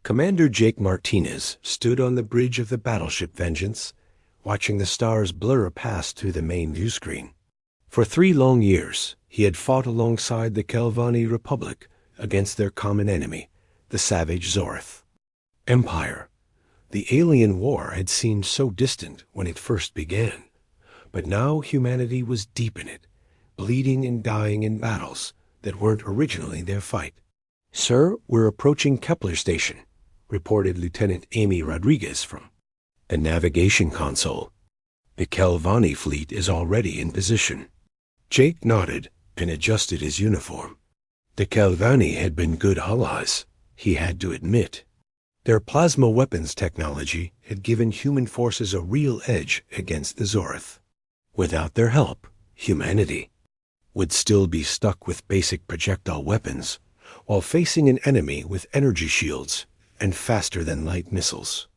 Commander Jake Martinez stood on the bridge of the battleship Vengeance, watching the stars blur past through the main view screen. For 3 long years, he had fought alongside the Kelvani Republic against their common enemy, the savage Zorth. Empire. The alien war had seemed so distant when it first began, but now humanity was deep in it, bleeding and dying in battles that weren't originally their fight. "Sir, we're approaching Kepler Station," reported Lieutenant Amy Rodriguez from the navigation console. "The Kelvani fleet is already in position." Jake nodded and adjusted his uniform. The Kelvani had been good allies, he had to admit. Their plasma weapons technology had given human forces a real edge against the Zorth. Without their help, humanity would still be stuck with basic projectile weapons while facing an enemy with energy shields and faster-than-light missiles.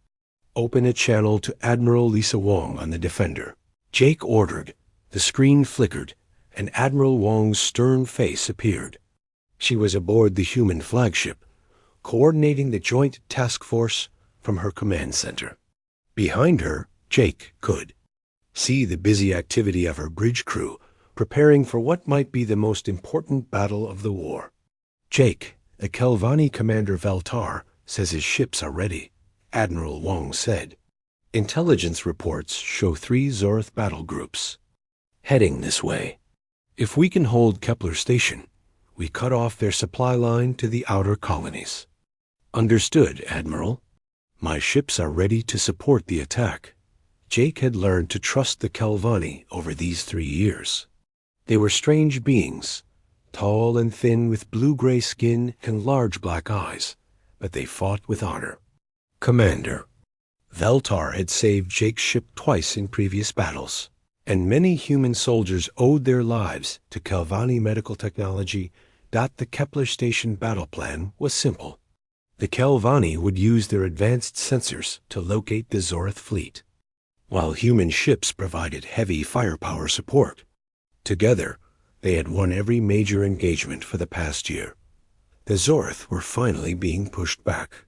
"Open a channel to Admiral Lisa Wong on the Defender," Jake ordered. The screen flickered, and Admiral Wong's stern face appeared. She was aboard the human flagship, coordinating the Joint Task Force from her command center. Behind her, Jake could see the busy activity of her bridge crew, preparing for what might be the most important battle of the war. "Jake, the Kelvani Commander Veltar says his ships are ready," Admiral Wong said. "Intelligence reports show 3 Zorth battle groups heading this way. If we can hold Kepler Station, we cut off their supply line to the outer colonies." "Understood, Admiral. My ships are ready to support the attack." Jake had learned to trust the Kelvani over these 3 years. They were strange beings, tall and thin with blue-gray skin and large black eyes, but they fought with honor. "Commander." Veltar had saved Jake's ship twice in previous battles, and many human soldiers owed their lives to Kelvani medical technology. The Kepler Station battle plan was simple. The Kelvani would use their advanced sensors to locate the Zorth fleet, while human ships provided heavy firepower support. Together, they had won every major engagement for the past year. The Zorth were finally being pushed back.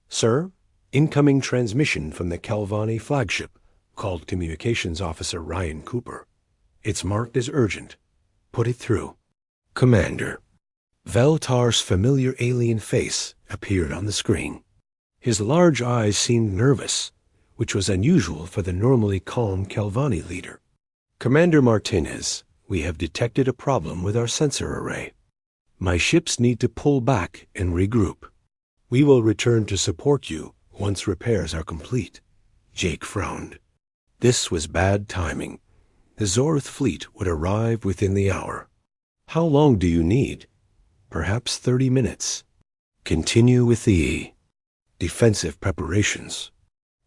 "Sir, incoming transmission from the Kelvani flagship," called Communications Officer Ryan Cooper. "It's marked as urgent. Put it through." "Commander." Veltar's familiar alien face appeared on the screen. His large eyes seemed nervous, which was unusual for the normally calm Kelvani leader. "Commander Martinez, we have detected a problem with our sensor array. My ships need to pull back and regroup. We will return to support you once repairs are complete." Jake frowned. This was bad timing. The Zorth fleet would arrive within the hour. "How long do you need?" "Perhaps 30 minutes. Continue with the defensive preparations.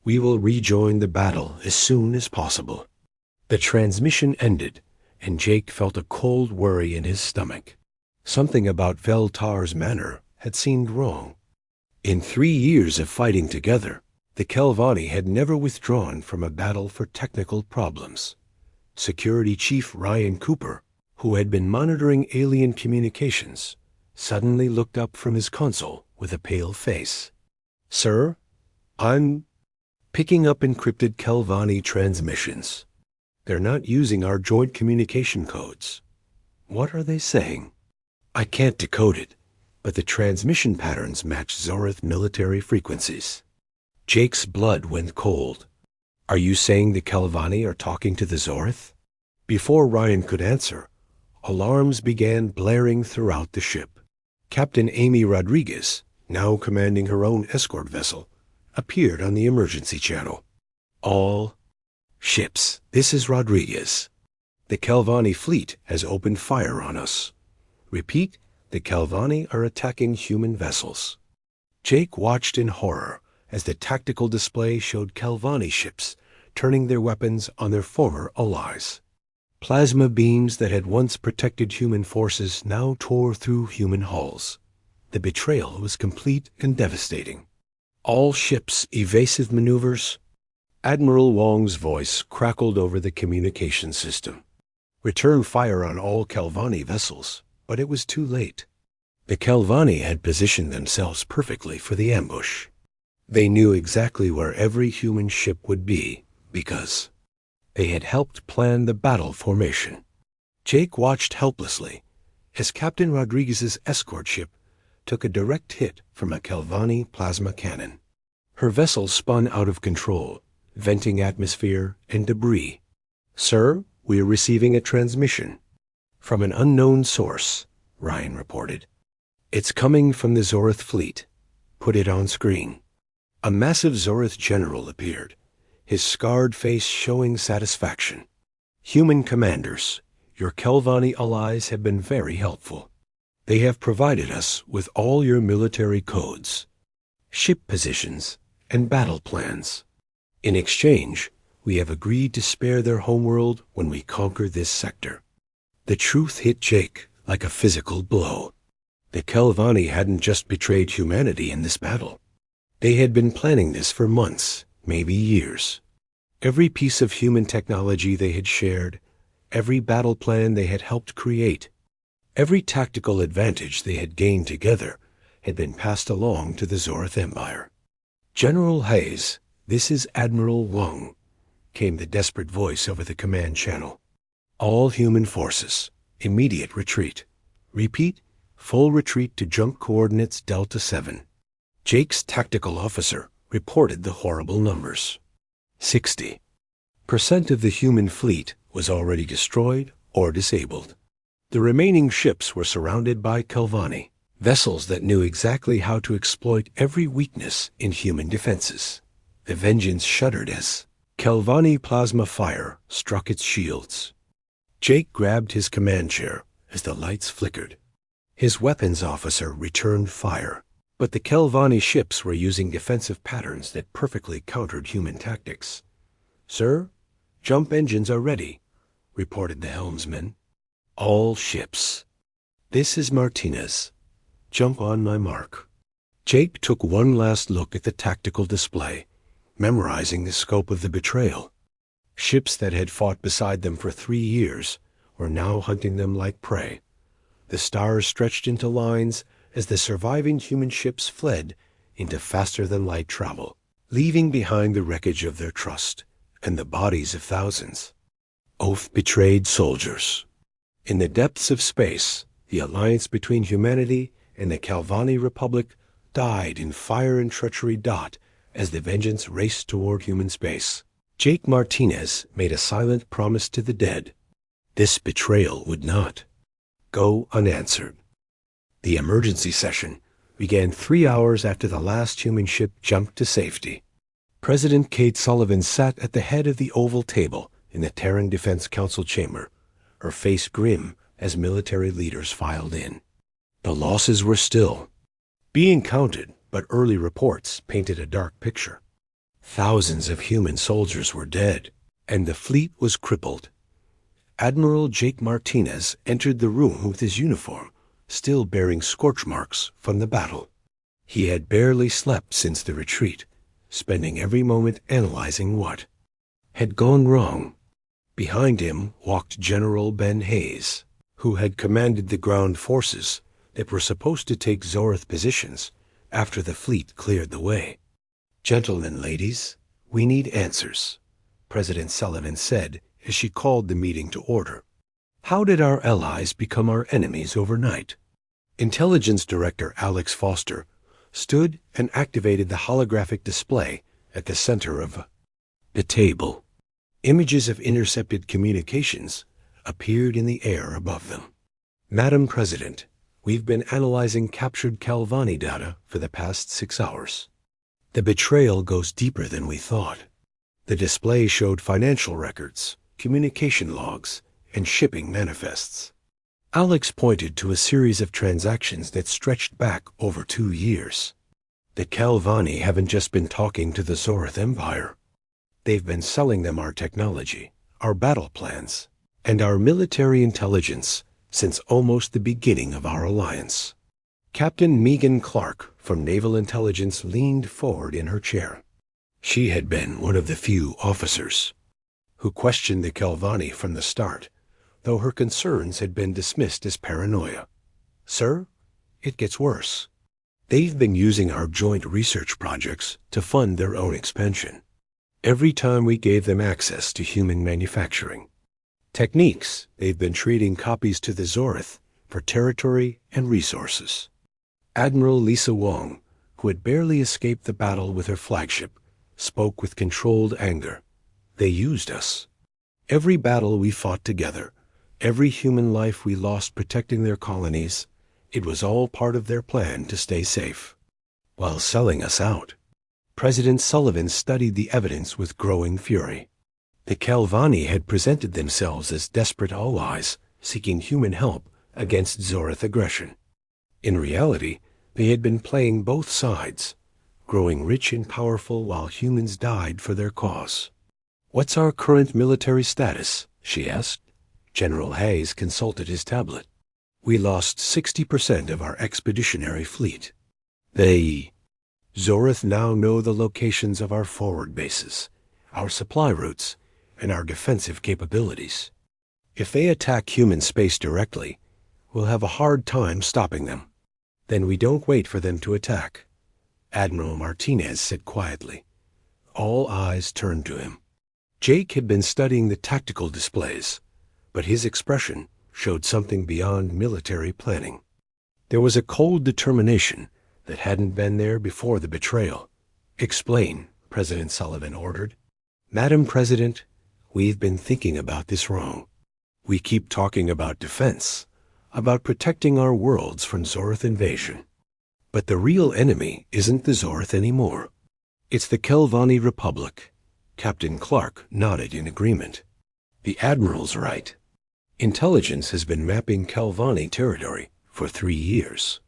We will rejoin the battle as soon as possible." The transmission ended, and Jake felt a cold worry in his stomach. Something about Veltar's manner had seemed wrong. In 3 years of fighting together, the Kelvani had never withdrawn from a battle for technical problems. Security Chief Ryan Cooper, who had been monitoring alien communications, suddenly looked up from his console with a pale face. "Sir, I'm picking up encrypted Kelvani transmissions. They're not using our joint communication codes." "What are they saying?" "I can't decode it, but the transmission patterns match Zorth military frequencies." Jake's blood went cold. "Are you saying the Kelvani are talking to the Zorth?" Before Ryan could answer, alarms began blaring throughout the ship. Captain Amy Rodriguez, now commanding her own escort vessel, appeared on the emergency channel. "All ships, this is Rodriguez. The Kelvani fleet has opened fire on us. Repeat, the Kelvani are attacking human vessels." Jake watched in horror as the tactical display showed Kelvani ships turning their weapons on their former allies. Plasma beams that had once protected human forces now tore through human hulls. The betrayal was complete and devastating. "All ships, evasive maneuvers." Admiral Wong's voice crackled over the communication system. "Return fire on all Kelvani vessels," but it was too late. The Kelvani had positioned themselves perfectly for the ambush. They knew exactly where every human ship would be because they had helped plan the battle formation. Jake watched helplessly as Captain Rodriguez's escort ship took a direct hit from a Kelvani plasma cannon. Her vessel spun out of control, venting atmosphere and debris. "Sir, we are receiving a transmission from an unknown source," Ryan reported. "It's coming from the Zorith fleet. Put it on screen." A massive Zorith general appeared, his scarred face showing satisfaction. "Human commanders, your Kelvani allies have been very helpful. They have provided us with all your military codes, ship positions, and battle plans. In exchange, we have agreed to spare their homeworld when we conquer this sector." The truth hit Jake like a physical blow. The Kelvani hadn't just betrayed humanity in this battle. They had been planning this for months, maybe years. Every piece of human technology they had shared, every battle plan they had helped create, every tactical advantage they had gained together had been passed along to the Zorith Empire. "General Hayes, this is Admiral Wang," came the desperate voice over the command channel. "All human forces, immediate retreat. Repeat, full retreat to junk coordinates Delta 7. Jake's tactical officer reported the horrible numbers. 60% of the human fleet was already destroyed or disabled. The remaining ships were surrounded by Kelvani, vessels that knew exactly how to exploit every weakness in human defenses. The Vengeance shuddered as Kelvani plasma fire struck its shields. Jake grabbed his command chair as the lights flickered. His weapons officer returned fire, but the Kelvani ships were using defensive patterns that perfectly countered human tactics. "Sir, jump engines are ready," reported the helmsman. "All ships. This is Martinez. Jump on my mark." Jake took one last look at the tactical display, memorizing the scope of the betrayal. Ships that had fought beside them for 3 years were now hunting them like prey. The stars stretched into lines as the surviving human ships fled into faster-than-light travel, leaving behind the wreckage of their trust and the bodies of thousands. Oath-betrayed soldiers. In the depths of space, the alliance between humanity and the Kelvani Republic died in fire and treachery as the Vengeance raced toward human space. Jake Martinez made a silent promise to the dead. This betrayal would not go unanswered. The emergency session began 3 hours after the last human ship jumped to safety. President Kate Sullivan sat at the head of the oval table in the Terran Defense Council chamber, her face grim as military leaders filed in. The losses were still being counted, but early reports painted a dark picture. Thousands of human soldiers were dead, and the fleet was crippled. Admiral Jake Martinez entered the room with his uniform, still bearing scorch marks from the battle. He had barely slept since the retreat, spending every moment analyzing what had gone wrong. Behind him walked General Ben Hayes, who had commanded the ground forces that were supposed to take Zorith positions after the fleet cleared the way. "Gentlemen, ladies, we need answers," President Sullivan said as she called the meeting to order. "How did our allies become our enemies overnight?" Intelligence Director Alex Foster stood and activated the holographic display at the center of the table. Images of intercepted communications appeared in the air above them. "Madam President, we've been analyzing captured Kelvani data for the past 6 hours. The betrayal goes deeper than we thought." The display showed financial records, communication logs, and shipping manifests. Alex pointed to a series of transactions that stretched back over 2 years. The Kelvani haven't just been talking to the Zorith Empire. They've been selling them our technology, our battle plans, and our military intelligence since almost the beginning of our alliance. Captain Megan Clark from Naval Intelligence leaned forward in her chair. She had been one of the few officers who questioned the Kelvani from the start, though her concerns had been dismissed as paranoia. "Sir, it gets worse. They've been using our joint research projects to fund their own expansion. Every time we gave them access to human manufacturing techniques, they've been trading copies to the Zorith for territory and resources. Admiral Lisa Wong, who had barely escaped the battle with her flagship, spoke with controlled anger. They used us. Every battle we fought together, every human life we lost protecting their colonies, it was all part of their plan to stay safe, while selling us out. President Sullivan studied the evidence with growing fury. The Kelvani had presented themselves as desperate allies, seeking human help against Zorith aggression. In reality, they had been playing both sides, growing rich and powerful while humans died for their cause. "What's our current military status?" she asked. General Hayes consulted his tablet. "We lost 60% of our expeditionary fleet. Zorith now know the locations of our forward bases, our supply routes, and our defensive capabilities. If they attack human space directly, we'll have a hard time stopping them. Then we don't wait for them to attack," Admiral Martinez said quietly. All eyes turned to him. Jake had been studying the tactical displays, but his expression showed something beyond military planning. There was a cold determination that hadn't been there before the betrayal. "Explain," President Sullivan ordered. "Madam President, we've been thinking about this wrong. We keep talking about defense, about protecting our worlds from Zorith invasion. But the real enemy isn't the Zorith anymore. It's the Kelvani Republic." Captain Clark nodded in agreement. "The Admiral's right. Intelligence has been mapping Kelvani territory for 3 years.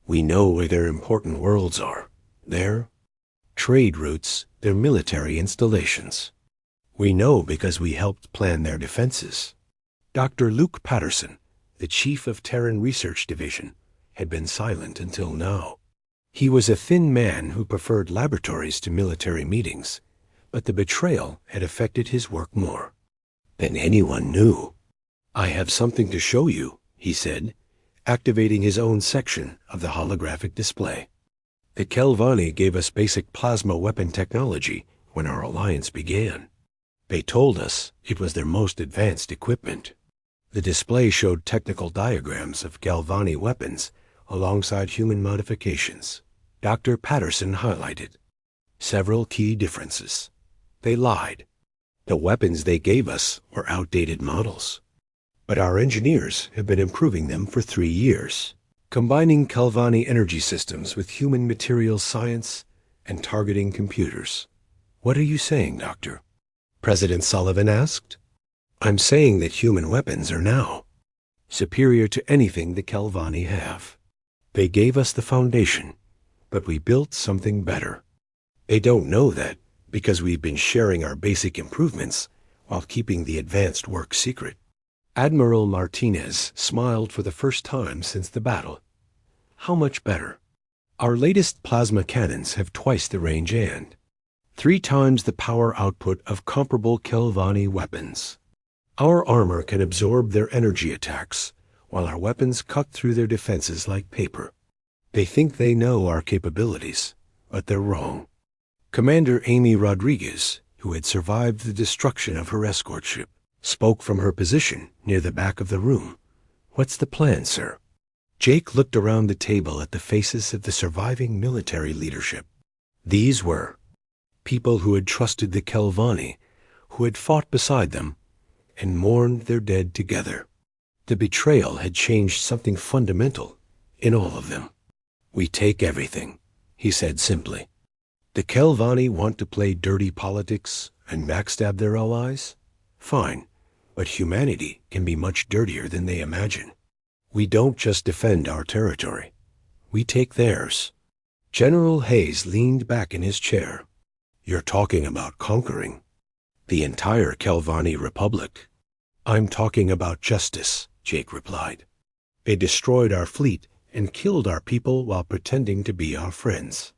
We know where their important worlds are, their trade routes, their military installations. We know because we helped plan their defenses." Dr. Luke Patterson, the chief of Terran Research Division, had been silent until now. He was a thin man who preferred laboratories to military meetings, but the betrayal had affected his work more than anyone knew. "I have something to show you," he said, activating his own section of the holographic display. "The Kelvani gave us basic plasma weapon technology when our alliance began. They told us it was their most advanced equipment." The display showed technical diagrams of Galvani weapons alongside human modifications. Dr. Patterson highlighted several key differences. They lied. The weapons they gave us were outdated models. But our engineers have been improving them for 3 years, combining Kelvani energy systems with human materials science and targeting computers. "What are you saying, Doctor?" President Sullivan asked. "I'm saying that human weapons are now superior to anything the Kelvani have. They gave us the foundation, but we built something better. They don't know that because we've been sharing our basic improvements while keeping the advanced work secret." Admiral Martinez smiled for the first time since the battle. "How much better?" "Our latest plasma cannons have twice the range and 3 times the power output of comparable Kelvani weapons. Our armor can absorb their energy attacks, while our weapons cut through their defenses like paper. They think they know our capabilities, but they're wrong." Commander Amy Rodriguez, who had survived the destruction of her escort ship, spoke from her position near the back of the room. "What's the plan, sir?" Jake looked around the table at the faces of the surviving military leadership. These were people who had trusted the Kelvani, who had fought beside them, and mourned their dead together. The betrayal had changed something fundamental in all of them. "We take everything," he said simply. "The Kelvani want to play dirty politics and backstab their allies? Fine, but humanity can be much dirtier than they imagine. We don't just defend our territory. We take theirs." General Hayes leaned back in his chair. "You're talking about conquering the entire Kelvani Republic." "I'm talking about justice," Jake replied. "They destroyed our fleet and killed our people while pretending to be our friends.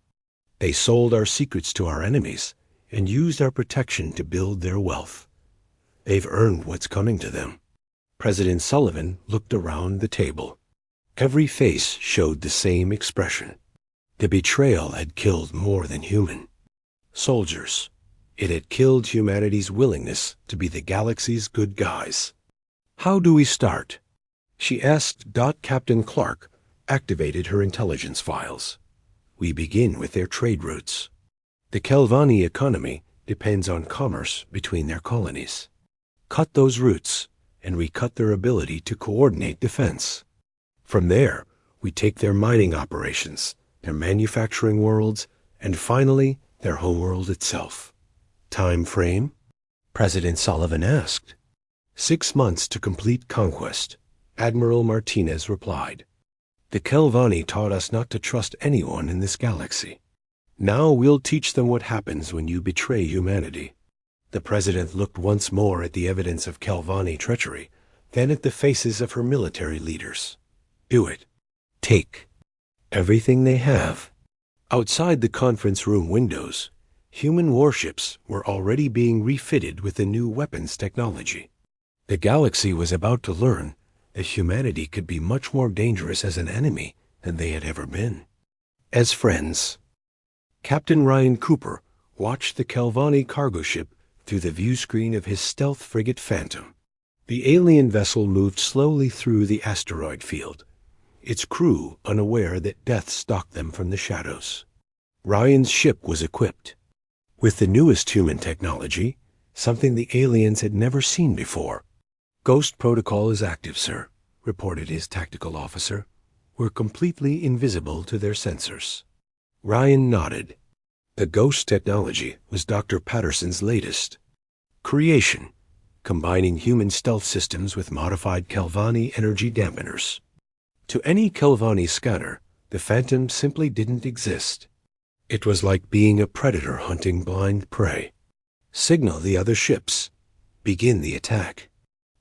They sold our secrets to our enemies and used our protection to build their wealth. They've earned what's coming to them." President Sullivan looked around the table. Every face showed the same expression. The betrayal had killed more than human soldiers. It had killed humanity's willingness to be the galaxy's good guys. How do we start? She asked. Captain Clark activated her intelligence files. We begin with their trade routes. The Kelvani economy depends on commerce between their colonies. Cut those routes, and we cut their ability to coordinate defense. From there, we take their mining operations, their manufacturing worlds, and finally, their homeworld itself. Time frame? President Sullivan asked. 6 months to complete conquest, Admiral Martinez replied. The Kelvani taught us not to trust anyone in this galaxy. Now we'll teach them what happens when you betray humanity. The president looked once more at the evidence of Kelvani treachery, then at the faces of her military leaders. Do it. Take everything they have. Outside the conference room windows, human warships were already being refitted with the new weapons technology. The galaxy was about to learn that humanity could be much more dangerous as an enemy than they had ever been. As friends, Captain Ryan Cooper watched the Kelvani cargo ship through the view screen of his stealth frigate Phantom. The alien vessel moved slowly through the asteroid field, its crew unaware that death stalked them from the shadows. Ryan's ship was equipped with the newest human technology, something the aliens had never seen before. Ghost protocol is active, sir, reported his tactical officer. We're completely invisible to their sensors. Ryan nodded. The Ghost technology was Dr. Patterson's latest creation, combining human stealth systems with modified Kelvani energy dampeners. To any Kelvani scanner, the Phantom simply didn't exist. It was like being a predator hunting blind prey. Signal the other ships. Begin the attack.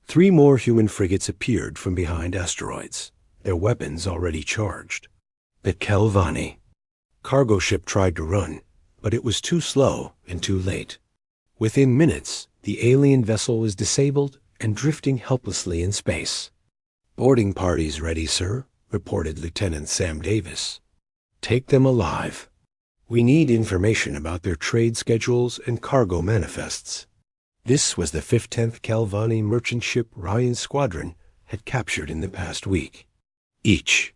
3 more human frigates appeared from behind asteroids, their weapons already charged. The Kelvani cargo ship tried to run, but it was too slow and too late. Within minutes, the alien vessel was disabled and drifting helplessly in space. Boarding parties ready, sir, reported Lieutenant Sam Davis. Take them alive. We need information about their trade schedules and cargo manifests. This was the 15th Kelvani merchant ship Ryan's squadron had captured in the past week. Each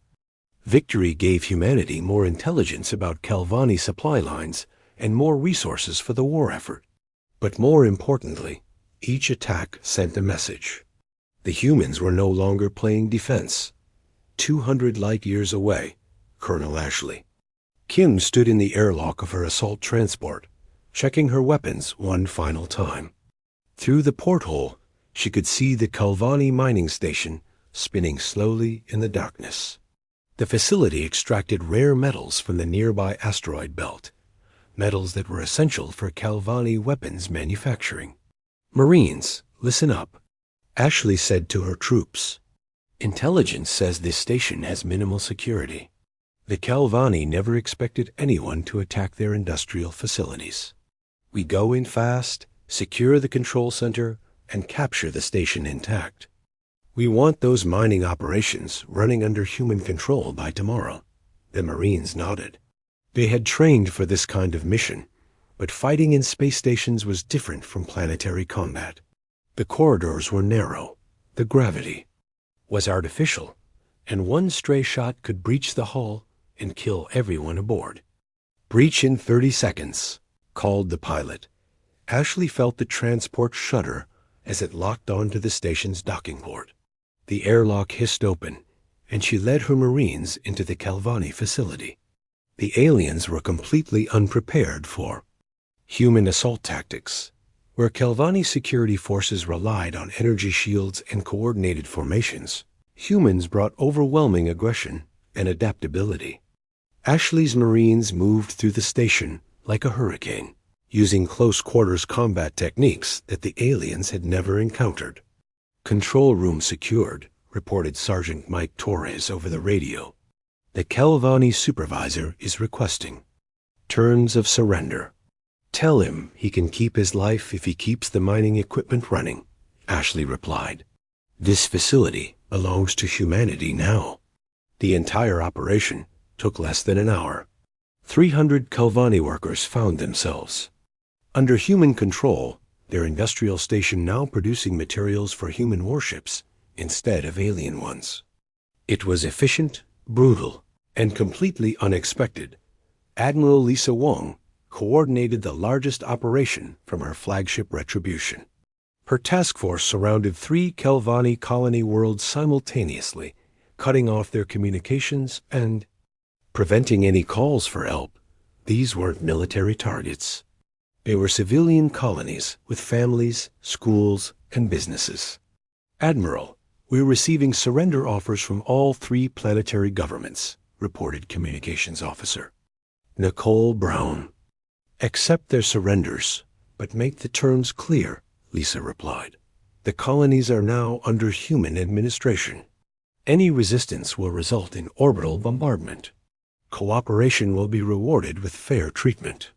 victory gave humanity more intelligence about Kelvani supply lines and more resources for the war effort. But more importantly, each attack sent a message. The humans were no longer playing defense. 200 light-years away, Colonel Ashley. Kim stood in the airlock of her assault transport, checking her weapons one final time. Through the porthole, she could see the Kelvani mining station spinning slowly in the darkness. The facility extracted rare metals from the nearby asteroid belt, metals that were essential for Kelvani weapons manufacturing. Marines, listen up, Ashley said to her troops. Intelligence says this station has minimal security. The Kelvani never expected anyone to attack their industrial facilities. We go in fast, secure the control center, and capture the station intact. We want those mining operations running under human control by tomorrow. The Marines nodded. They had trained for this kind of mission, but fighting in space stations was different from planetary combat. The corridors were narrow, the gravity was artificial, and one stray shot could breach the hull and kill everyone aboard. Breach in 30 seconds, called the pilot. Ashley felt the transport shudder as it locked onto the station's docking port. The airlock hissed open, and she led her Marines into the Kelvani facility. The aliens were completely unprepared for human assault tactics. Where Kelvani security forces relied on energy shields and coordinated formations, humans brought overwhelming aggression and adaptability. Ashley's Marines moved through the station like a hurricane, using close-quarters combat techniques that the aliens had never encountered. Control room secured, reported Sergeant Mike Torres over the radio. The Kelvani supervisor is requesting terms of surrender. Tell him he can keep his life if he keeps the mining equipment running, Ashley replied. This facility belongs to humanity now. The entire operation took less than an hour. 300 Kelvani workers found themselves under human control, their industrial station now producing materials for human warships instead of alien ones. It was efficient, brutal, and completely unexpected. Admiral Lisa Wong coordinated the largest operation from her flagship Retribution. Her task force surrounded 3 Kelvani colony worlds simultaneously, cutting off their communications and preventing any calls for help. These weren't military targets. They were civilian colonies with families, schools, and businesses. Admiral, we're receiving surrender offers from all 3 planetary governments, reported Communications Officer Nicole Brown. Accept their surrenders, but make the terms clear, Lisa replied. The colonies are now under human administration. Any resistance will result in orbital bombardment. Cooperation will be rewarded with fair treatment.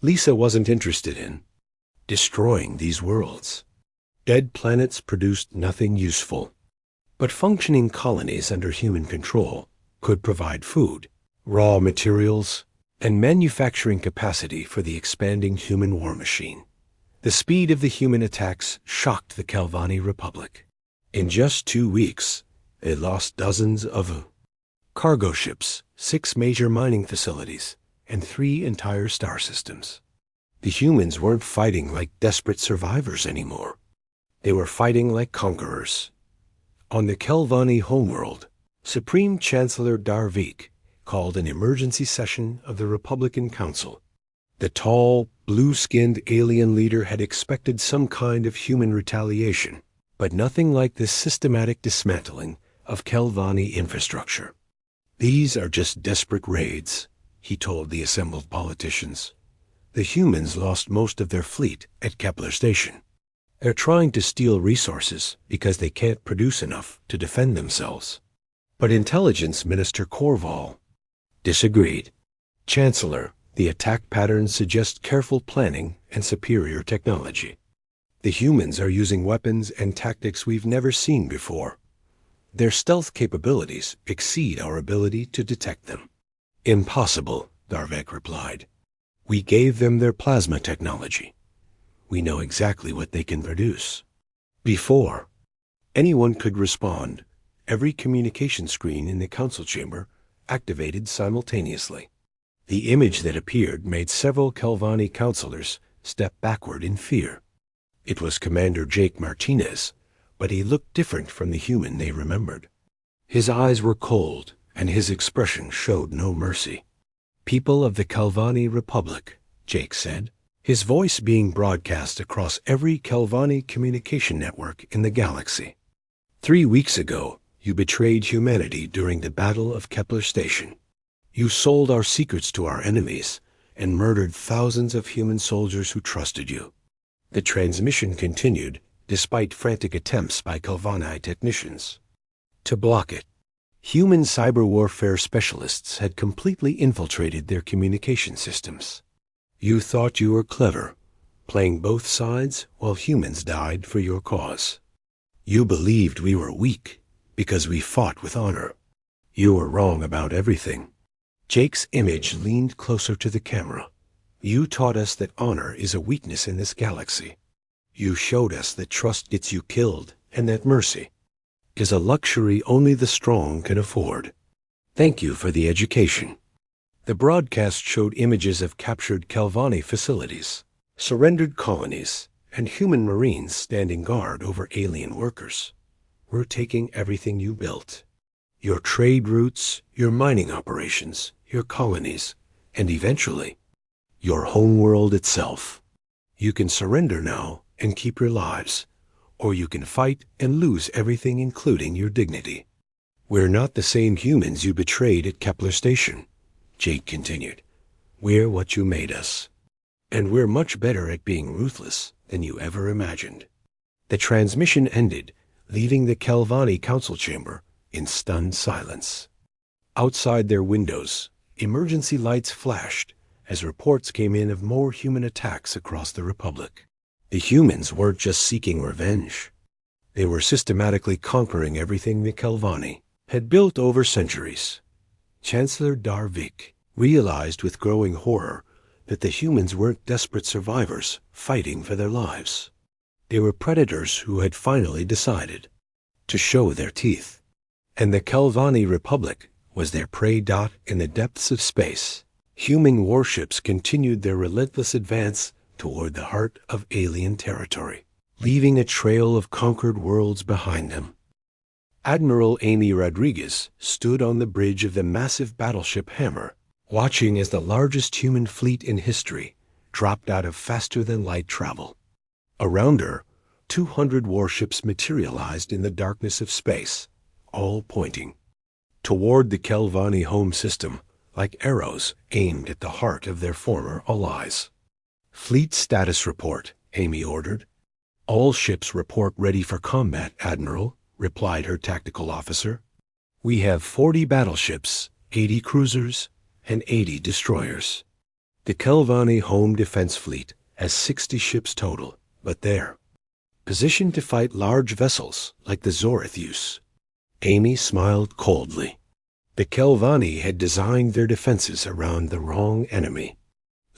Lisa wasn't interested in destroying these worlds. Dead planets produced nothing useful. But functioning colonies under human control could provide food, raw materials, and manufacturing capacity for the expanding human war machine. The speed of the human attacks shocked the Kelvani Republic. In just 2 weeks, it lost dozens of cargo ships, 6 major mining facilities, and 3 entire star systems. The humans weren't fighting like desperate survivors anymore. They were fighting like conquerors. On the Kelvani homeworld, Supreme Chancellor Darvik called an emergency session of the Republican Council. The tall, blue-skinned alien leader had expected some kind of human retaliation, but nothing like this systematic dismantling of Kelvani infrastructure. These are just desperate raids, he told the assembled politicians. The humans lost most of their fleet at Kepler Station. They're trying to steal resources because they can't produce enough to defend themselves. But Intelligence Minister Korval disagreed. Chancellor, the attack patterns suggest careful planning and superior technology. The humans are using weapons and tactics we've never seen before. Their stealth capabilities exceed our ability to detect them. Impossible, Darvik replied. We gave them their plasma technology. We know exactly what they can produce. Before anyone could respond, every communication screen in the council chamber activated simultaneously. The image that appeared made several Kelvani counselors step backward in fear. It was Commander Jake Martinez, but he looked different from the human they remembered. His eyes were cold, and his expression showed no mercy. People of the Kelvani Republic, Jake said, his voice being broadcast across every Kelvani communication network in the galaxy. 3 weeks ago, you betrayed humanity during the Battle of Kepler Station. You sold our secrets to our enemies and murdered thousands of human soldiers who trusted you. The transmission continued despite frantic attempts by Kelvani technicians to block it. Human cyber warfare specialists had completely infiltrated their communication systems. You thought you were clever, playing both sides while humans died for your cause. You believed we were weak because we fought with honor. You were wrong about everything. Jake's image leaned closer to the camera. You taught us that honor is a weakness in this galaxy. You showed us that trust gets you killed and that mercy is a luxury only the strong can afford. Thank you for the education. The broadcast showed images of captured Kelvani facilities, surrendered colonies, and human marines standing guard over alien workers. We're taking everything you built. Your trade routes, your mining operations, your colonies, and eventually, your homeworld itself. You can surrender now and keep your lives, or you can fight and lose everything including your dignity. We're not the same humans you betrayed at Kepler Station, Jake continued. We're what you made us. And we're much better at being ruthless than you ever imagined. The transmission ended, leaving the Kelvani council chamber in stunned silence. Outside their windows, emergency lights flashed as reports came in of more human attacks across the Republic. The humans weren't just seeking revenge. They were systematically conquering everything the Kelvani had built over centuries. Chancellor Darvik realized with growing horror that the humans weren't desperate survivors fighting for their lives. They were predators who had finally decided to show their teeth. And the Kelvani Republic was their prey. In the depths of space, human warships continued their relentless advance toward the heart of alien territory, leaving a trail of conquered worlds behind them. Admiral Amy Rodriguez stood on the bridge of the massive battleship Hammer, watching as the largest human fleet in history dropped out of faster-than-light travel. Around her, 200 warships materialized in the darkness of space, all pointing toward the Kelvani home system like arrows aimed at the heart of their former allies. "Fleet status report," Amy ordered. "All ships report ready for combat, Admiral," replied her tactical officer. "We have 40 battleships, 80 cruisers, and 80 destroyers. The Kelvani home defense fleet has 60 ships total, but they're positioned to fight large vessels like the Zorith use." Amy smiled coldly. The Kelvani had designed their defenses around the wrong enemy.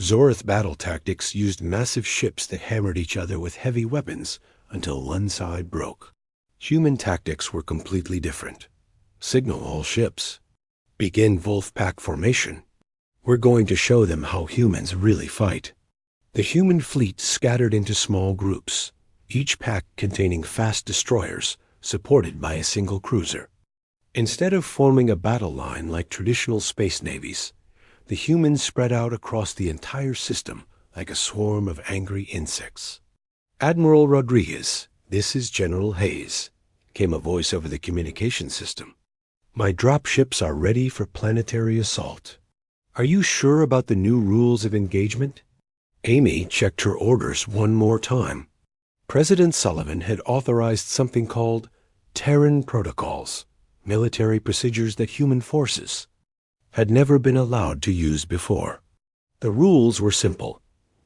Zorith battle tactics used massive ships that hammered each other with heavy weapons until one side broke. Human tactics were completely different. Signal all ships. Begin Wolfpack formation. We're going to show them how humans really fight. The human fleet scattered into small groups, each pack containing fast destroyers supported by a single cruiser. Instead of forming a battle line like traditional space navies, the humans spread out across the entire system like a swarm of angry insects. "Admiral Rodriguez, this is General Hayes," came a voice over the communication system. "My dropships are ready for planetary assault. Are you sure about the new rules of engagement?" Amy checked her orders one more time. President Sullivan had authorized something called Terran Protocols, military procedures that human forces had never been allowed to use before. The rules were simple: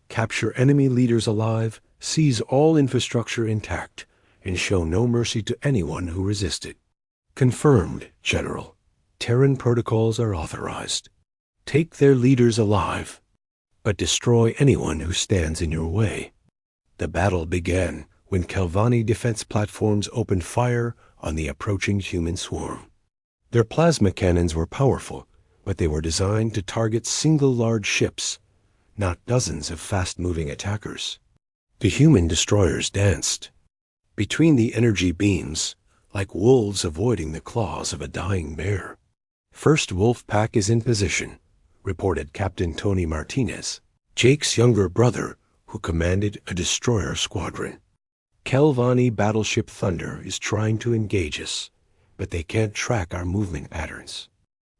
capture enemy leaders alive, seize all infrastructure intact, and show no mercy to anyone who resisted. "Confirmed, General. Terran protocols are authorized. Take their leaders alive, but destroy anyone who stands in your way." The battle began when Kelvani defense platforms opened fire on the approaching human swarm. Their plasma cannons were powerful, but they were designed to target single large ships, not dozens of fast-moving attackers. The human destroyers danced between the energy beams like wolves avoiding the claws of a dying bear. "First wolf pack is in position," reported Captain Tony Martinez, Jake's younger brother, who commanded a destroyer squadron. "Kelvani battleship Thunder is trying to engage us, but they can't track our movement patterns."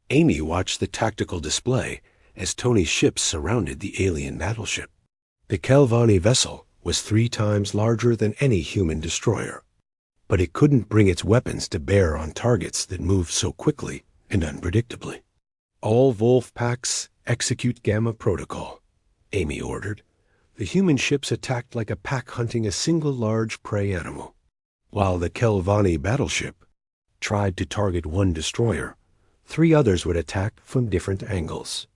Amy watched the tactical display as Tony's ships surrounded the alien battleship. The Kelvani vessel was 3 times larger than any human destroyer, but it couldn't bring its weapons to bear on targets that moved so quickly and unpredictably. "All Wolf packs execute Gamma Protocol," Amy ordered. The human ships attacked like a pack hunting a single large prey animal, while the Kelvani battleship tried to target one destroyer. 3 others would attack from different angles.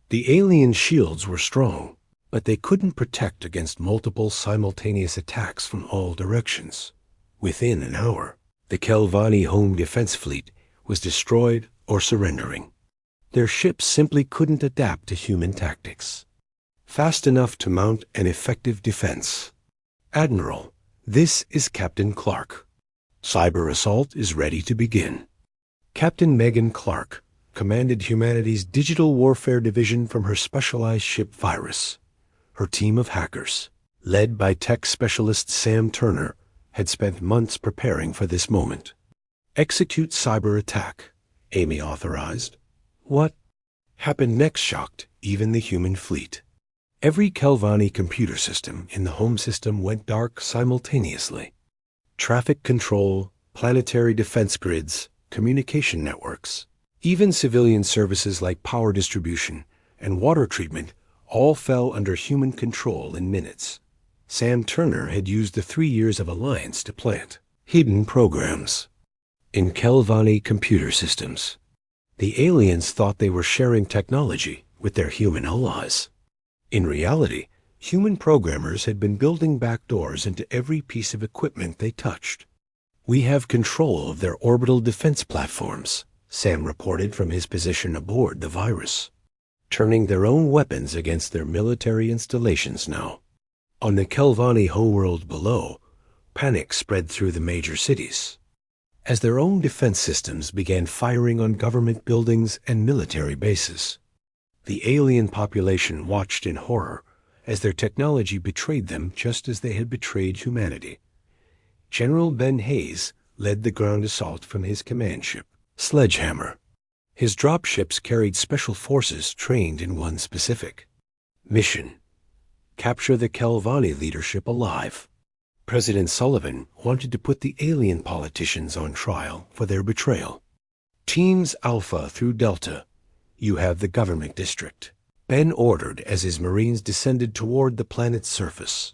The alien shields were strong, but they couldn't protect against multiple simultaneous attacks from all directions. Within an hour, the Kelvani home defense fleet was destroyed or surrendering. Their ships simply couldn't adapt to human tactics fast enough to mount an effective defense. "Admiral, this is Captain Clark. Cyber assault is ready to begin." Captain Megan Clark commanded humanity's digital warfare division from her specialized ship Virus. Her team of hackers, led by tech specialist Sam Turner, had spent months preparing for this moment. "Execute cyber attack," Amy authorized. What happened next shocked even the human fleet. Every Kelvani computer system in the home system went dark simultaneously. Traffic control, planetary defense grids, communication networks, even civilian services like power distribution and water treatment all fell under human control in minutes. Sam Turner had used the 3 years of alliance to plant hidden programs in Kelvani computer systems. The aliens thought they were sharing technology with their human allies. In reality, human programmers had been building backdoors into every piece of equipment they touched. "We have control of their orbital defense platforms," Sam reported from his position aboard the Virus, "turning their own weapons against their military installations now." On the Kelvani homeworld below, panic spread through the major cities, as their own defense systems began firing on government buildings and military bases. The alien population watched in horror as their technology betrayed them just as they had betrayed humanity. General Ben Hayes led the ground assault from his command ship, Sledgehammer. His dropships carried special forces trained in one specific mission: capture the Kelvani leadership alive. President Sullivan wanted to put the alien politicians on trial for their betrayal. "Teams Alpha through Delta, you have the government district," Ben ordered as his Marines descended toward the planet's surface.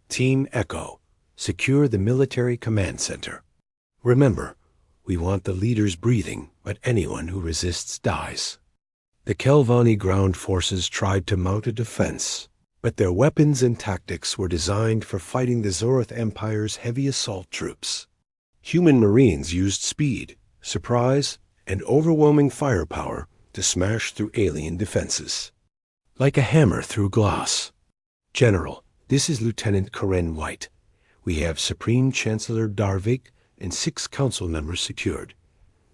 "Team Echo, secure the military command center. Remember, we want the leaders breathing, but anyone who resists dies." The Kelvani ground forces tried to mount a defense, but their weapons and tactics were designed for fighting the Zoroth Empire's heavy assault troops. Human Marines used speed, surprise, and overwhelming firepower to smash through alien defenses, like a hammer through glass. "General, this is Lieutenant Karen White. We have Supreme Chancellor Darvik and 6 council members secured.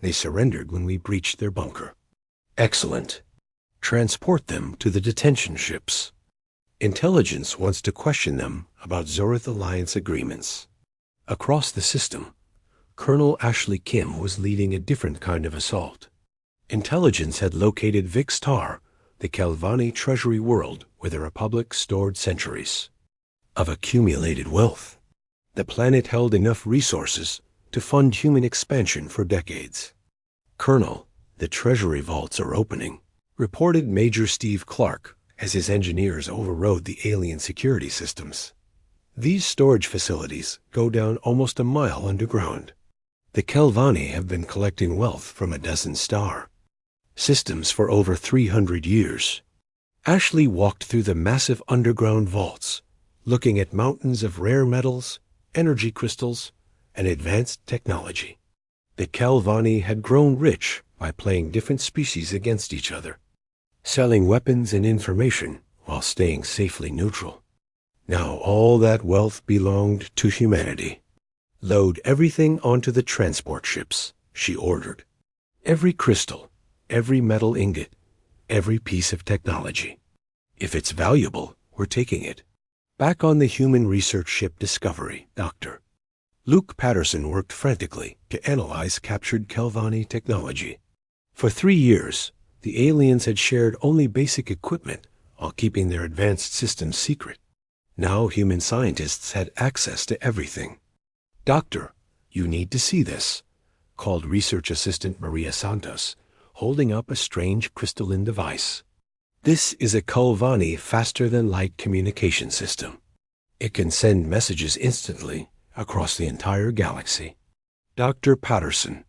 They surrendered when we breached their bunker." "Excellent. Transport them to the detention ships. Intelligence wants to question them about Zoroth Alliance agreements." Across the system, Colonel Ashley Kim was leading a different kind of assault. Intelligence had located Vixtar, the Kelvani treasury world where the Republic stored centuries of accumulated wealth. The planet held enough resources to fund human expansion for decades. "Colonel, the treasury vaults are opening," reported Major Steve Clark as his engineers overrode the alien security systems. "These storage facilities go down almost a mile underground. The Kelvani have been collecting wealth from a dozen star systems for over 300 years. Ashley walked through the massive underground vaults, looking at mountains of rare metals, energy crystals, and advanced technology. The Kelvani had grown rich by playing different species against each other, selling weapons and information while staying safely neutral. Now all that wealth belonged to humanity. "Load everything onto the transport ships," she ordered. "Every crystal, every metal ingot, every piece of technology. If it's valuable, we're taking it." Back on the human research ship Discovery, Dr. Luke Patterson worked frantically to analyze captured Kelvani technology. For 3 years, the aliens had shared only basic equipment while keeping their advanced systems secret. Now human scientists had access to everything. "Doctor, you need to see this," called research assistant Maria Santos, holding up a strange crystalline device. "This is a Kelvani faster-than-light communication system. It can send messages instantly across the entire galaxy." Dr. Patterson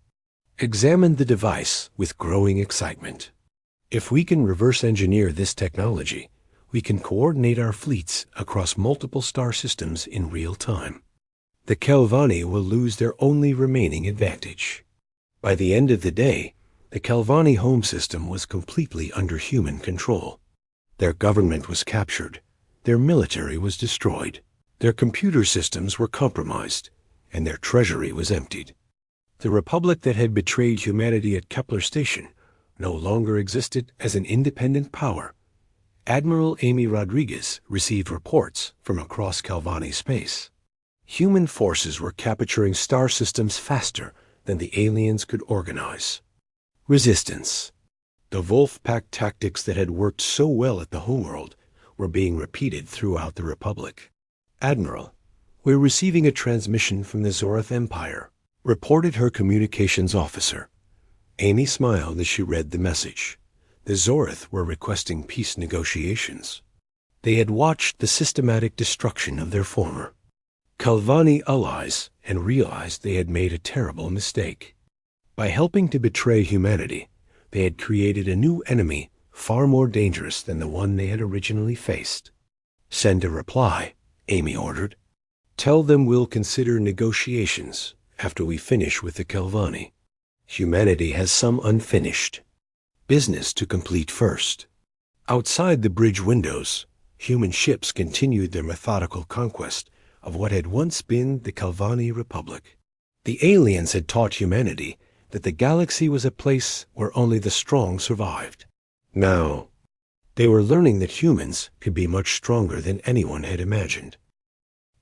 examined the device with growing excitement. "If we can reverse engineer this technology, we can coordinate our fleets across multiple star systems in real time. The Kelvani will lose their only remaining advantage." By the end of the day, the Kelvani home system was completely under human control. Their government was captured, their military was destroyed, their computer systems were compromised, and their treasury was emptied. The Republic that had betrayed humanity at Kepler Station no longer existed as an independent power. Admiral Amy Rodriguez received reports from across Kelvani space. Human forces were capturing star systems faster than the aliens could organize. Resistance. The Wolf Pack tactics that had worked so well at the homeworld were being repeated throughout the Republic. "Admiral, we're receiving a transmission from the Zoroth Empire," reported her communications officer. Amy smiled as she read the message. The Zoroth were requesting peace negotiations. They had watched the systematic destruction of their former Kelvani allies and realized they had made a terrible mistake. By helping to betray humanity, They had created a new enemy, far more dangerous than the one they had originally faced. "Send a reply," Amy ordered. "Tell them we'll consider negotiations after we finish with the Kelvani. Humanity has some unfinished business to complete first." Outside the bridge windows, human ships continued their methodical conquest of what had once been the Kelvani Republic. The aliens had taught humanity that the galaxy was a place where only the strong survived. Now, they were learning that humans could be much stronger than anyone had imagined.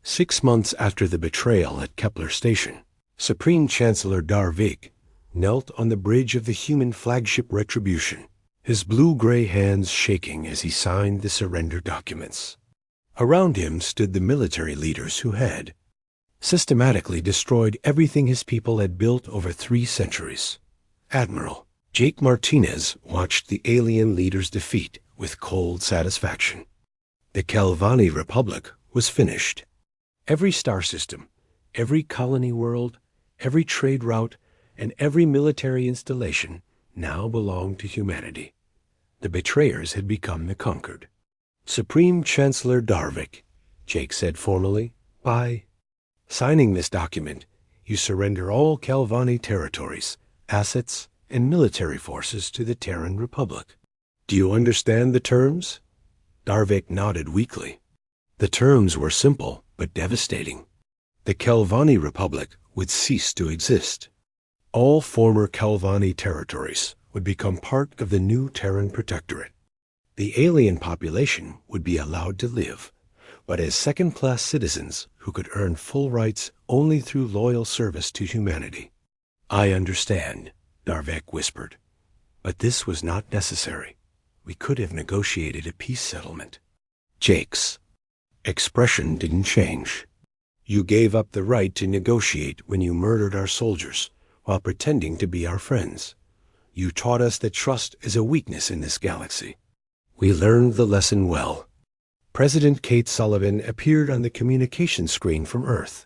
6 months after the betrayal at Kepler Station, Supreme Chancellor Darvik knelt on the bridge of the human flagship Retribution, his blue-gray hands shaking as he signed the surrender documents. Around him stood the military leaders who had systematically destroyed everything his people had built over 3 centuries. Admiral Jake Martinez watched the alien leaders' defeat with cold satisfaction. The Kelvani Republic was finished. Every star system, every colony world, every trade route, and every military installation now belonged to humanity. The betrayers had become the conquered. "Supreme Chancellor Darvik," Jake said formally, "by signing this document, you surrender all Kelvani territories, assets, and military forces to the Terran Republic. Do you understand the terms?" Darvik nodded weakly. The terms were simple but devastating. The Kelvani Republic would cease to exist. All former Kelvani territories would become part of the new Terran Protectorate. The alien population would be allowed to live, but as second-class citizens who could earn full rights only through loyal service to humanity. "I understand," Darvik whispered, "but this was not necessary. We could have negotiated a peace settlement." Jake's expression didn't change. "You gave up the right to negotiate when you murdered our soldiers while pretending to be our friends. You taught us that trust is a weakness in this galaxy. We learned the lesson well." President Kate Sullivan appeared on the communication screen from Earth.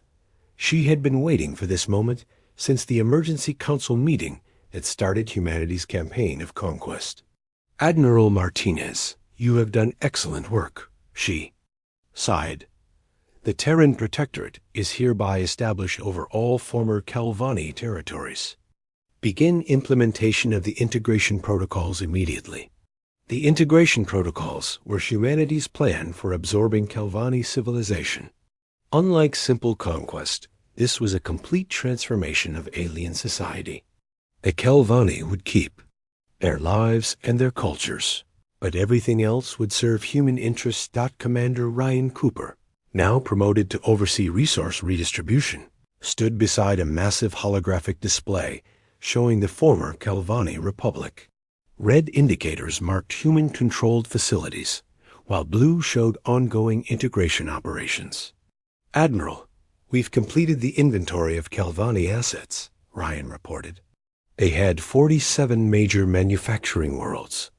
She had been waiting for this moment since the Emergency Council meeting that started humanity's campaign of conquest. "Admiral Martinez, you have done excellent work," she sighed. "The Terran Protectorate is hereby established over all former Kelvani territories. Begin implementation of the integration protocols immediately." The integration protocols were humanity's plan for absorbing Kelvani civilization. Unlike simple conquest, this was a complete transformation of alien society. The Kelvani would keep their lives and their cultures, but everything else would serve human interests. Commander Ryan Cooper, now promoted to oversee resource redistribution, stood beside a massive holographic display showing the former Kelvani Republic. Red indicators marked human-controlled facilities, while blue showed ongoing integration operations. "Admiral, we've completed the inventory of Kelvani assets," Ryan reported. They had 47 major manufacturing worlds,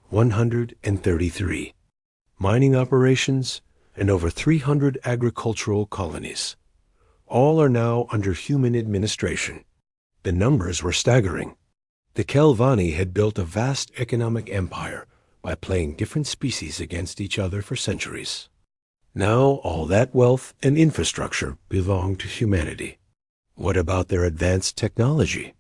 133 mining operations, and over 300 agricultural colonies. All are now under human administration. The numbers were staggering. The Kelvani had built a vast economic empire by playing different species against each other for centuries. Now all that wealth and infrastructure belonged to humanity. What about their advanced technology?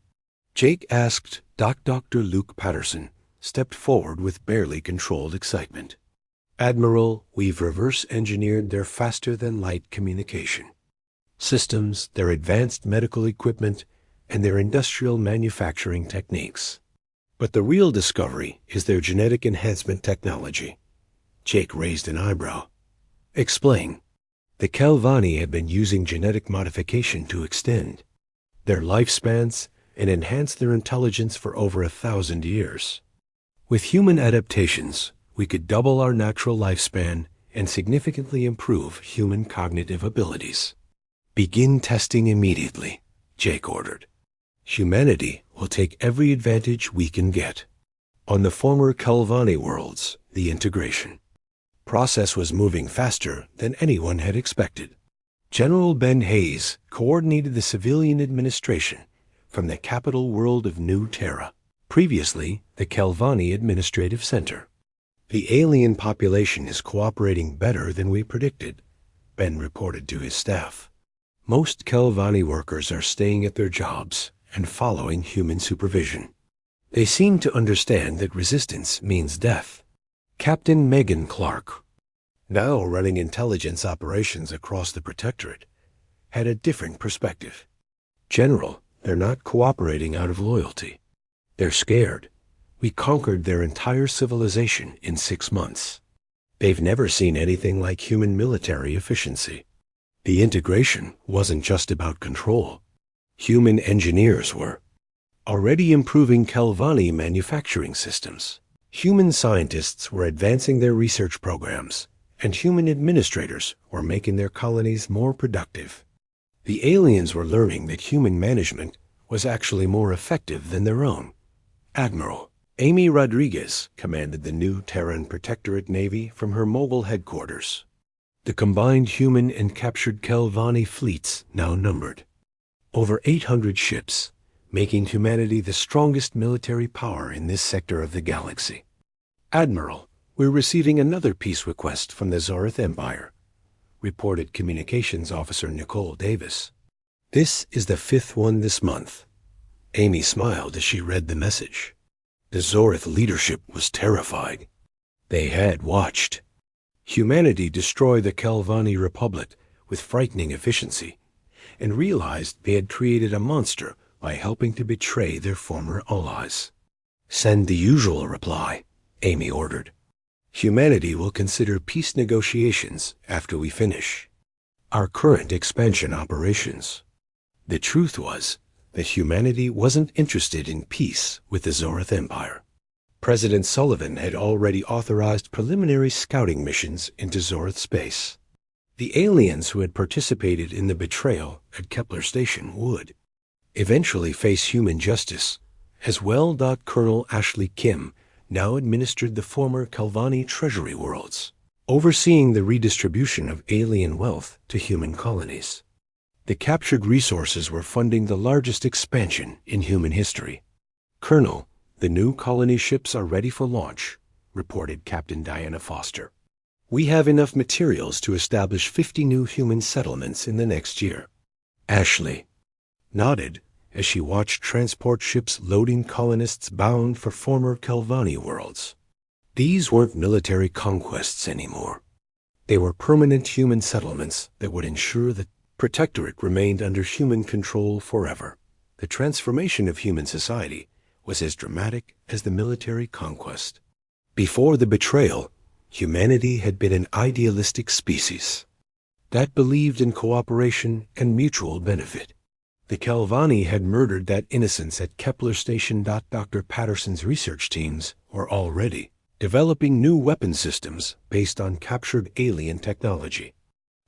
Jake asked. Dr. Luke Patterson stepped forward with barely controlled excitement. "Admiral, we've reverse-engineered their faster-than-light communication systems, their advanced medical equipment, and their industrial manufacturing techniques. But the real discovery is their genetic enhancement technology." Jake raised an eyebrow. "Explain." The Kelvani had been using genetic modification to extend their lifespans and enhance their intelligence for over 1,000 years. With human adaptations, we could double our natural lifespan and significantly improve human cognitive abilities. "Begin testing immediately," Jake ordered. "Humanity will take every advantage we can get." On the former Kelvani worlds, the integration process was moving faster than anyone had expected. General Ben Hayes coordinated the civilian administration from the capital world of New Terra. Previously, the Kelvani Administrative Center. The alien population is cooperating better than we predicted, Ben reported to his staff. Most Kelvani workers are staying at their jobs and following human supervision. They seem to understand that resistance means death. Captain Megan Clark, now running intelligence operations across the Protectorate, had a different perspective. General, they're not cooperating out of loyalty. They're scared. We conquered their entire civilization in 6 months. They've never seen anything like human military efficiency. The integration wasn't just about control. Human engineers were already improving Kelvani manufacturing systems. Human scientists were advancing their research programs, and human administrators were making their colonies more productive. The aliens were learning that human management was actually more effective than their own. Admiral Amy Rodriguez commanded the new Terran Protectorate Navy from her mobile headquarters. The combined human and captured Kelvani fleets now numbered over 800 ships, making humanity the strongest military power in this sector of the galaxy. Admiral, we're receiving another peace request from the Zorith Empire, reported Communications Officer Nicole Davis. This is the 5th one this month. Amy smiled as she read the message. The Zorith leadership was terrified. They had watched humanity destroy the Kelvani Republic with frightening efficiency, and realized they had created a monster by helping to betray their former allies. Send the usual reply, Amy ordered. Humanity will consider peace negotiations after we finish our current expansion operations. The truth was that humanity wasn't interested in peace with the Zorith Empire. President Sullivan had already authorized preliminary scouting missions into Zorith space. The aliens who had participated in the betrayal at Kepler Station would eventually face human justice, as well. Colonel Ashley Kim now administered the former Kelvani treasury worlds, overseeing the redistribution of alien wealth to human colonies. The captured resources were funding the largest expansion in human history. Colonel, the new colony ships are ready for launch, reported Captain Diana Foster. We have enough materials to establish 50 new human settlements in the next year. Ashley nodded as she watched transport ships loading colonists bound for former Kelvani worlds. These weren't military conquests anymore. They were permanent human settlements that would ensure the Protectorate remained under human control forever. The transformation of human society was as dramatic as the military conquest. Before the betrayal, humanity had been an idealistic species that believed in cooperation and mutual benefit. The Kelvani had murdered that innocence at Kepler Station. Dr. Patterson's research teams were already developing new weapon systems based on captured alien technology.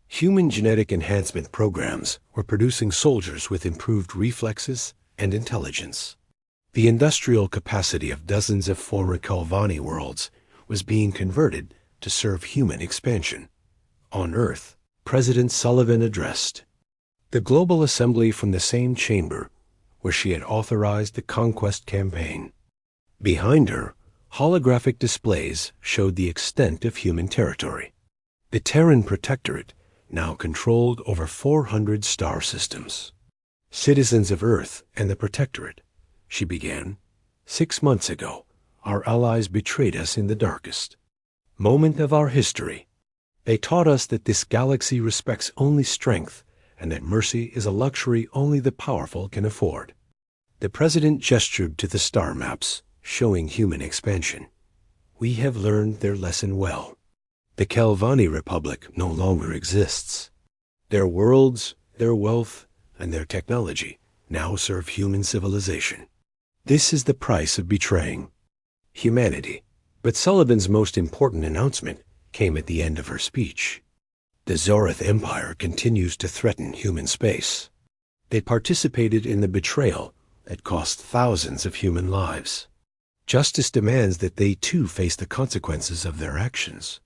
Human genetic enhancement programs were producing soldiers with improved reflexes and intelligence. The industrial capacity of dozens of former Kelvani worlds was being converted to serve human expansion. On Earth, President Sullivan addressed the Global Assembly from the same chamber where she had authorized the conquest campaign. Behind her, holographic displays showed the extent of human territory. The Terran Protectorate now controlled over 400 star systems. Citizens of Earth and the Protectorate, she began. 6 months ago, our allies betrayed us in the darkest moment of our history. They taught us that this galaxy respects only strength and that mercy is a luxury only the powerful can afford. The President gestured to the star maps, showing human expansion. We have learned their lesson well. The Kelvani Republic no longer exists. Their worlds, their wealth, and their technology now serve human civilization. This is the price of betraying humanity. But Sullivan's most important announcement came at the end of her speech. The Zorith Empire continues to threaten human space. They participated in the betrayal that cost thousands of human lives. Justice demands that they too face the consequences of their actions.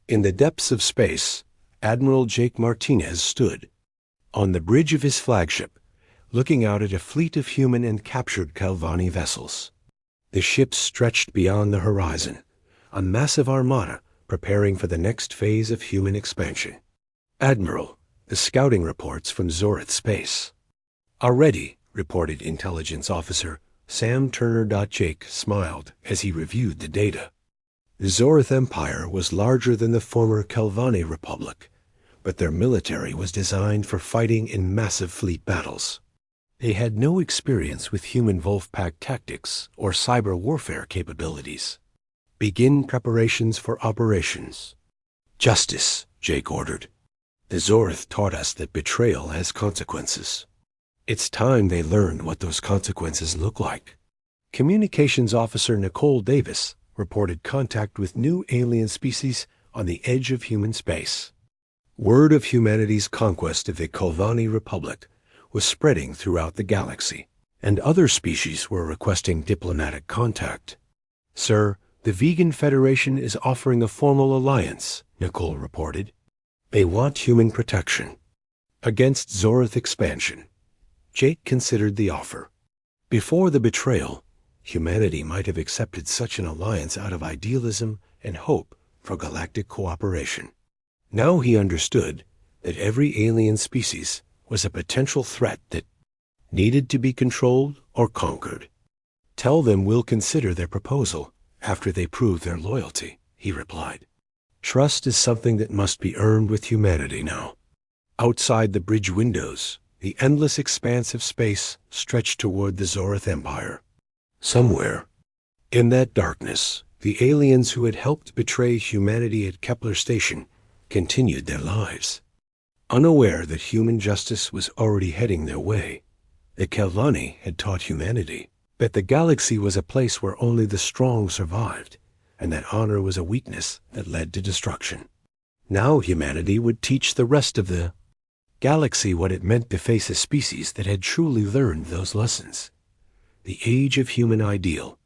In the depths of space, Admiral Jake Martinez stood on the bridge of his flagship, looking out at a fleet of human and captured Kelvani vessels. The ships stretched beyond the horizon, a massive armada preparing for the next phase of human expansion. "Admiral, the scouting reports from Zorith space are ready," reported Intelligence Officer Sam Turner. Jake smiled as he reviewed the data. The Zorith Empire was larger than the former Kelvani Republic, but their military was designed for fighting in massive fleet battles. They had no experience with human Wolfpack tactics or cyber warfare capabilities. "Begin preparations for operations." "Justice," Jake ordered. "The Zorith taught us that betrayal has consequences. It's time they learned what those consequences look like." Communications Officer Nicole Davis reported contact with new alien species on the edge of human space. Word of humanity's conquest of the Kelvani Republic was spreading throughout the galaxy, and other species were requesting diplomatic contact. "Sir, the Vegan Federation is offering a formal alliance," Nicole reported. "They want human protection against Zorith expansion." Jake considered the offer. Before the betrayal, humanity might have accepted such an alliance out of idealism and hope for galactic cooperation. Now he understood that every alien species was a potential threat that needed to be controlled or conquered. "Tell them we'll consider their proposal after they prove their loyalty," he replied. "Trust is something that must be earned with humanity now." Outside the bridge windows, the endless expanse of space stretched toward the Zorith Empire. Somewhere in that darkness, the aliens who had helped betray humanity at Kepler Station continued their lives. Unaware that human justice was already heading their way, the Kelvani had taught humanity that the galaxy was a place where only the strong survived, and that honor was a weakness that led to destruction. Now humanity would teach the rest of the galaxy what it meant to face a species that had truly learned those lessons. The age of human ideal